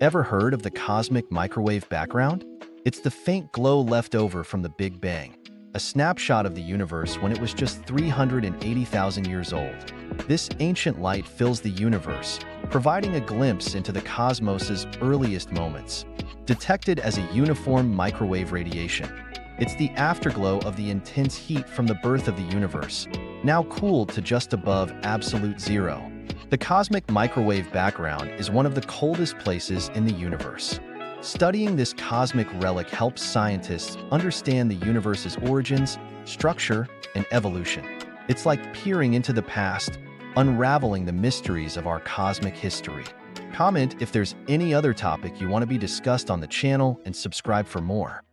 Ever heard of the cosmic microwave background? It's the faint glow left over from the Big Bang, a snapshot of the universe when it was just 380,000 years old. This ancient light fills the universe, providing a glimpse into the cosmos's earliest moments. Detected as a uniform microwave radiation, it's the afterglow of the intense heat from the birth of the universe, now cooled to just above absolute zero. The cosmic microwave background is one of the coldest places in the universe. Studying this cosmic relic helps scientists understand the universe's origins, structure, and evolution. It's like peering into the past, unraveling the mysteries of our cosmic history. Comment if there's any other topic you want to be discussed on the channel and subscribe for more.